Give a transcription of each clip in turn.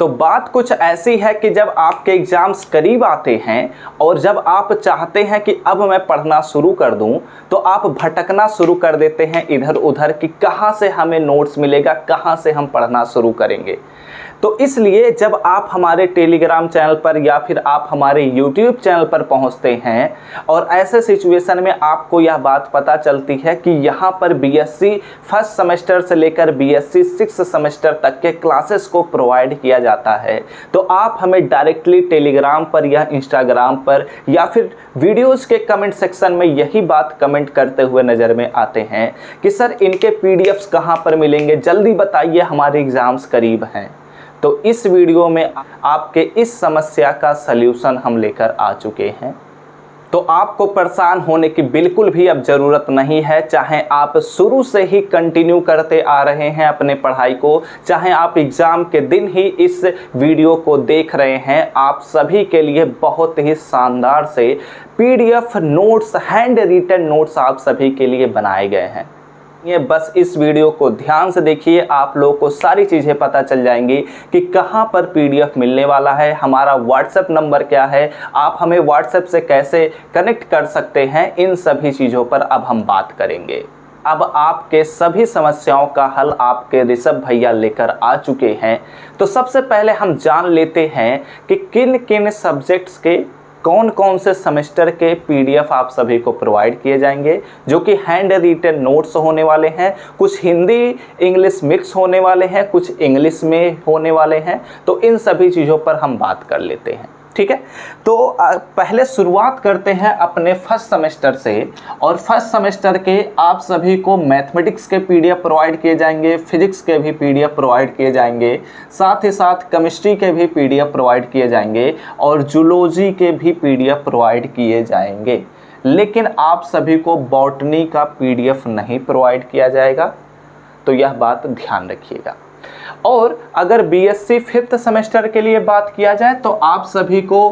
तो बात कुछ ऐसी है कि जब आपके एग्ज़ाम्स करीब आते हैं और जब आप चाहते हैं कि अब मैं पढ़ना शुरू कर दूं, तो आप भटकना शुरू कर देते हैं इधर उधर कि कहां से हमें नोट्स मिलेगा, कहां से हम पढ़ना शुरू करेंगे। तो इसलिए जब आप हमारे टेलीग्राम चैनल पर या फिर आप हमारे यूट्यूब चैनल पर पहुंचते हैं और ऐसे सिचुएशन में आपको यह बात पता चलती है कि यहाँ पर बीएससी फर्स्ट सेमेस्टर से लेकर बीएससी सिक्स्थ सेमेस्टर तक के क्लासेस को प्रोवाइड किया जाता है, तो आप हमें डायरेक्टली टेलीग्राम पर या इंस्टाग्राम पर या फिर वीडियोज़ के कमेंट सेक्शन में यही बात कमेंट करते हुए नज़र में आते हैं कि सर इनके पीडीएफ्स कहाँ पर मिलेंगे, जल्दी बताइए, हमारे एग्ज़ाम्स करीब हैं। तो इस वीडियो में आपके इस समस्या का सल्यूशन हम लेकर आ चुके हैं। तो आपको परेशान होने की बिल्कुल भी अब ज़रूरत नहीं है, चाहे आप शुरू से ही कंटिन्यू करते आ रहे हैं अपने पढ़ाई को, चाहे आप एग्ज़ाम के दिन ही इस वीडियो को देख रहे हैं, आप सभी के लिए बहुत ही शानदार से PDF notes, handwritten notes आप सभी के लिए बनाए गए हैं। ये बस इस वीडियो को ध्यान से देखिए, आप लोगों को सारी चीज़ें पता चल जाएंगी कि कहाँ पर पीडीएफ मिलने वाला है, हमारा व्हाट्सएप नंबर क्या है, आप हमें व्हाट्सएप से कैसे कनेक्ट कर सकते हैं, इन सभी चीज़ों पर अब हम बात करेंगे। अब आपके सभी समस्याओं का हल आपके ऋषभ भैया लेकर आ चुके हैं। तो सबसे पहले हम जान लेते हैं कि किन किन सब्जेक्ट्स के कौन कौन से सेमेस्टर के पीडीएफ आप सभी को प्रोवाइड किए जाएंगे, जो कि हैंड रिटन नोट्स होने वाले हैं। कुछ हिंदी इंग्लिश मिक्स होने वाले हैं, कुछ इंग्लिश में होने वाले हैं। तो इन सभी चीज़ों पर हम बात कर लेते हैं, ठीक है। तो पहले शुरुआत करते हैं अपने फर्स्ट सेमेस्टर से। और फर्स्ट सेमेस्टर के आप सभी को मैथमेटिक्स के पीडीएफ प्रोवाइड किए जाएंगे, फिजिक्स के भी पीडीएफ प्रोवाइड किए जाएंगे, साथ ही साथ केमिस्ट्री के भी पीडीएफ प्रोवाइड किए जाएंगे और जूलॉजी के भी पीडीएफ प्रोवाइड किए जाएंगे। लेकिन आप सभी को बॉटनी का पीडीएफ नहीं प्रोवाइड किया जाएगा, तो यह बात ध्यान रखिएगा। और अगर बीएससी फिफ्थ सेमेस्टर के लिए बात किया जाए तो आप सभी को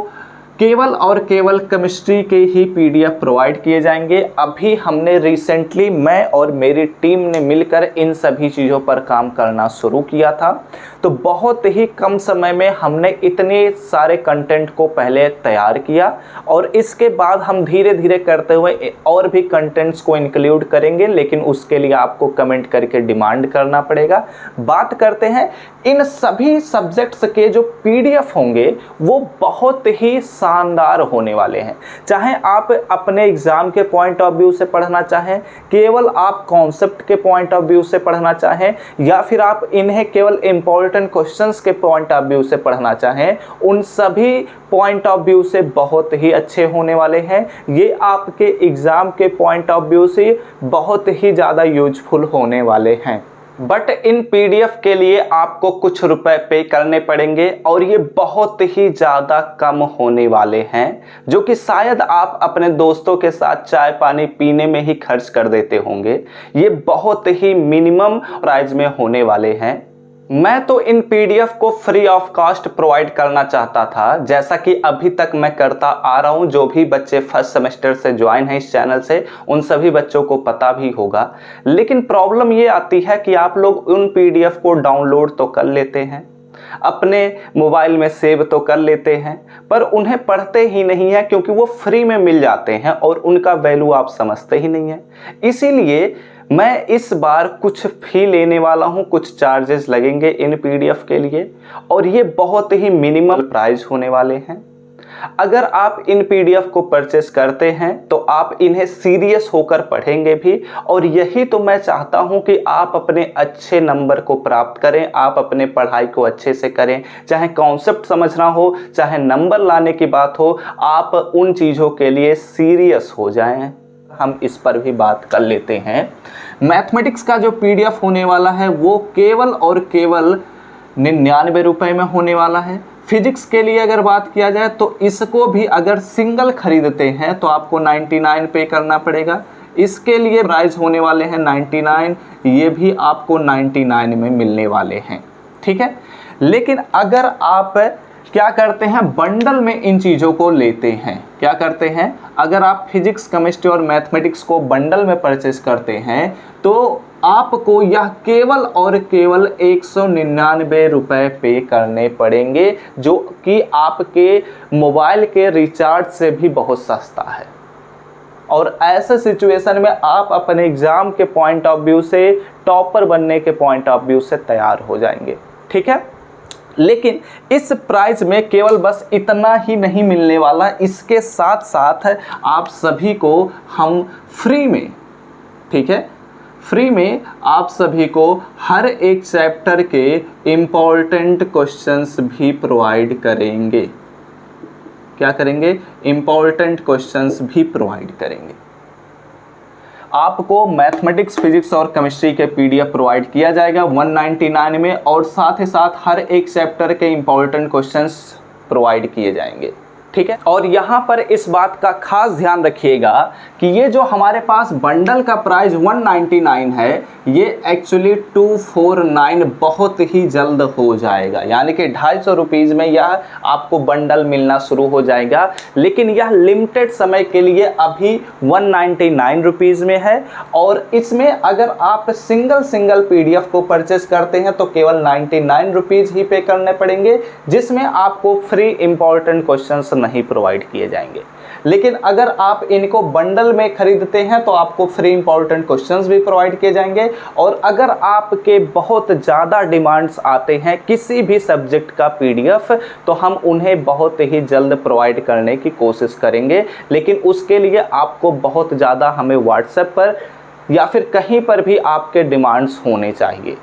केवल और केवल केमिस्ट्री के ही पीडीएफ प्रोवाइड किए जाएंगे। अभी हमने रिसेंटली, मैं और मेरी टीम ने मिलकर इन सभी चीज़ों पर काम करना शुरू किया था। तो बहुत ही कम समय में हमने इतने सारे कंटेंट को पहले तैयार किया और इसके बाद हम धीरे धीरे करते हुए और भी कंटेंट्स को इंक्लूड करेंगे, लेकिन उसके लिए आपको कमेंट करके डिमांड करना पड़ेगा। बात करते हैं इन सभी सब्जेक्ट्स के जो पीडीएफ होंगे वो बहुत ही शानदार होने वाले हैं। चाहे आप अपने एग्ज़ाम के पॉइंट ऑफ व्यू से पढ़ना चाहें, केवल आप कॉन्सेप्ट के पॉइंट ऑफ व्यू से पढ़ना चाहें, या फिर आप इन्हें केवल इम्पोर्टेंट क्वेश्चंस के पॉइंट ऑफ व्यू से पढ़ना चाहें, उन सभी पॉइंट ऑफ व्यू से बहुत ही अच्छे होने वाले हैं। ये आपके एग्ज़ाम के पॉइंट ऑफ व्यू से बहुत ही ज़्यादा यूजफुल होने वाले हैं। बट इन पीडीएफ के लिए आपको कुछ रुपए पे करने पड़ेंगे और ये बहुत ही ज़्यादा कम होने वाले हैं, जो कि शायद आप अपने दोस्तों के साथ चाय पानी पीने में ही खर्च कर देते होंगे। ये बहुत ही मिनिमम प्राइस में होने वाले हैं। मैं तो इन पीडीएफ को फ्री ऑफ कॉस्ट प्रोवाइड करना चाहता था, जैसा कि अभी तक मैं करता आ रहा हूं। जो भी बच्चे फर्स्ट सेमेस्टर से ज्वाइन हैं इस चैनल से, उन सभी बच्चों को पता भी होगा। लेकिन प्रॉब्लम ये आती है कि आप लोग उन पीडीएफ को डाउनलोड तो कर लेते हैं, अपने मोबाइल में सेव तो कर लेते हैं, पर उन्हें पढ़ते ही नहीं है, क्योंकि वो फ्री में मिल जाते हैं और उनका वैल्यू आप समझते ही नहीं है। इसीलिए मैं इस बार कुछ फी लेने वाला हूं, कुछ चार्जेस लगेंगे इन पीडीएफ के लिए, और ये बहुत ही मिनिमम प्राइस होने वाले हैं। अगर आप इन पीडीएफ को परचेस करते हैं तो आप इन्हें सीरियस होकर पढ़ेंगे भी, और यही तो मैं चाहता हूं कि आप अपने अच्छे नंबर को प्राप्त करें, आप अपने पढ़ाई को अच्छे से करें। चाहे कॉन्सेप्ट समझना हो, चाहे नंबर लाने की बात हो, आप उन चीज़ों के लिए सीरियस हो जाएं। हम इस पर भी बात कर लेते हैं। मैथमेटिक्स का जो पीडीएफ होने वाला है वो केवल और केवल 99 रुपये में होने वाला है। फिजिक्स के लिए अगर बात किया जाए तो इसको भी अगर सिंगल खरीदते हैं तो आपको 99 पे करना पड़ेगा। इसके लिए प्राइस होने वाले हैं 99, ये भी आपको 99 में मिलने वाले हैं, ठीक है। लेकिन अगर आप क्या करते हैं, बंडल में इन चीज़ों को लेते हैं, क्या करते हैं, अगर आप फिजिक्स केमिस्ट्री और मैथमेटिक्स को बंडल में परचेस करते हैं तो आपको यह केवल और केवल 199 रुपये पे करने पड़ेंगे, जो कि आपके मोबाइल के रिचार्ज से भी बहुत सस्ता है। और ऐसे सिचुएशन में आप अपने एग्ज़ाम के पॉइंट ऑफ व्यू से, टॉपर बनने के पॉइंट ऑफ व्यू से तैयार हो जाएंगे, ठीक है। लेकिन इस प्राइस में केवल बस इतना ही नहीं मिलने वाला, इसके साथ साथ आप सभी को हम फ्री में, ठीक है, फ्री में आप सभी को हर एक चैप्टर के इम्पोर्टेंट क्वेश्चंस भी प्रोवाइड करेंगे। क्या करेंगे? इम्पोर्टेंट क्वेश्चंस भी प्रोवाइड करेंगे। आपको मैथमेटिक्स, फिजिक्स और केमिस्ट्री के पीडीएफ प्रोवाइड किया जाएगा 199 में, और साथ ही साथ हर एक चैप्टर के इम्पोर्टेंट क्वेश्चंस प्रोवाइड किए जाएंगे, ठीक है। और यहाँ पर इस बात का खास ध्यान रखिएगा कि ये जो हमारे पास बंडल का प्राइस 199 है, ये एक्चुअली 249 बहुत ही जल्द हो जाएगा, यानी कि 250 रुपीज़ में यह आपको बंडल मिलना शुरू हो जाएगा। लेकिन यह लिमिटेड समय के लिए अभी 199 रुपीज़ में है, और इसमें अगर आप सिंगल पीडीएफ को परचेस करते हैं तो केवल 99 रुपीज़ ही पे करने पड़ेंगे, जिसमें आपको फ्री इंपॉर्टेंट क्वेश्चंस नहीं प्रोवाइड किए जाएंगे। लेकिन अगर आप इनको बंडल में खरीदते हैं तो आपको फ्री इंपॉर्टेंट क्वेश्चंस भी प्रोवाइड किए जाएंगे। और अगर आपके बहुत ज़्यादा डिमांड्स आते हैं किसी भी सब्जेक्ट का पीडीएफ, तो हम उन्हें बहुत ही जल्द प्रोवाइड करने की कोशिश करेंगे। लेकिन उसके लिए आपको बहुत ज़्यादा हमें व्हाट्सएप पर या फिर कहीं पर भी आपके डिमांड्स होने चाहिए,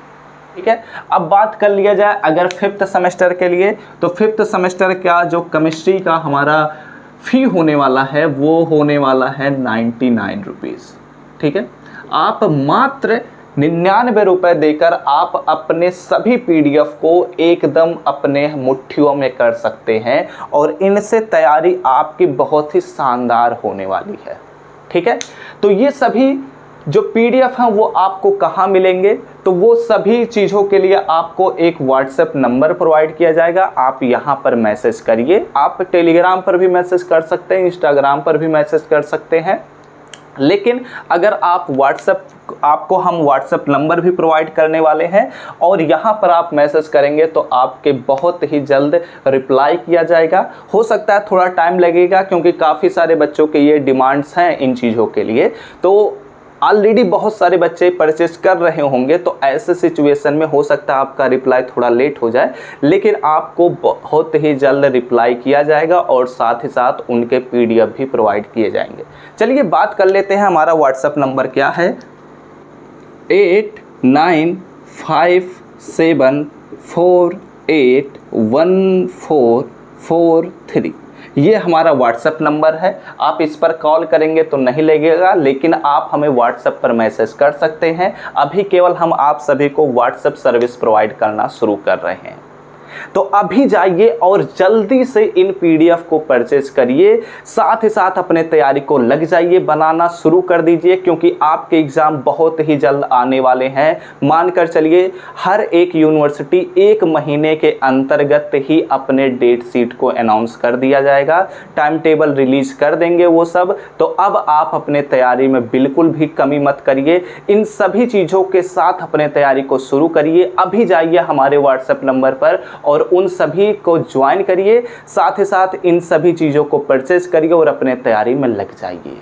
ठीक है। अब बात कर लिया जाए अगर 5th सेमेस्टर के लिए, तो 5th सेमेस्टर का जो केमिस्ट्री का हमारा फ़ी होने वाला है वो होने वाला है 99 रुपीज़, ठीक है। आप मात्र 99 रुपये देकर आप अपने सभी पीडीएफ को एकदम अपने मुट्ठियों में कर सकते हैं, और इनसे तैयारी आपकी बहुत ही शानदार होने वाली है, ठीक है। तो ये सभी जो पीडीएफ हैं वो आपको कहाँ मिलेंगे? तो वो सभी चीज़ों के लिए आपको एक व्हाट्सएप नंबर प्रोवाइड किया जाएगा। आप यहाँ पर मैसेज करिए। आप टेलीग्राम पर भी मैसेज कर सकते हैं, इंस्टाग्राम पर भी मैसेज कर सकते हैं। लेकिन अगर आप आपको हम व्हाट्सएप नंबर भी प्रोवाइड करने वाले हैं, और यहाँ पर आप मैसेज करेंगे तो आपके बहुत ही जल्द रिप्लाई किया जाएगा। हो सकता है थोड़ा टाइम लगेगा, क्योंकि काफ़ी सारे बच्चों के ये डिमांड्स हैं इन चीज़ों के लिए। तो ऑलरेडी बहुत सारे बच्चे परचेस कर रहे होंगे, तो ऐसे सिचुएशन में हो सकता है आपका रिप्लाई थोड़ा लेट हो जाए, लेकिन आपको बहुत ही जल्द रिप्लाई किया जाएगा, और साथ ही साथ उनके पीडीएफ भी प्रोवाइड किए जाएंगे। चलिए बात कर लेते हैं हमारा व्हाट्सएप नंबर क्या है। 8957481443, ये हमारा व्हाट्सएप नंबर है। आप इस पर कॉल करेंगे तो नहीं लगेगा, लेकिन आप हमें व्हाट्सएप पर मैसेज कर सकते हैं। अभी केवल हम आप सभी को व्हाट्सएप सर्विस प्रोवाइड करना शुरू कर रहे हैं। तो अभी जाइए और जल्दी से इन पीडीएफ को परचेज करिए, साथ ही साथ अपने तैयारी को लग जाइए, बनाना शुरू कर दीजिए, क्योंकि आपके एग्ज़ाम बहुत ही जल्द आने वाले हैं। मानकर चलिए हर एक यूनिवर्सिटी 1 महीने के अंतर्गत ही अपने डेट शीट को अनाउंस कर दिया जाएगा, टाइम टेबल रिलीज कर देंगे वो सब। तो अब आप अपने तैयारी में बिल्कुल भी कमी मत करिए, इन सभी चीज़ों के साथ अपने तैयारी को शुरू करिए। अभी जाइए हमारे व्हाट्सएप नंबर पर और उन सभी को ज्वाइन करिए, साथ ही साथ इन सभी चीज़ों को परचेज करिए और अपने तैयारी में लग जाइए।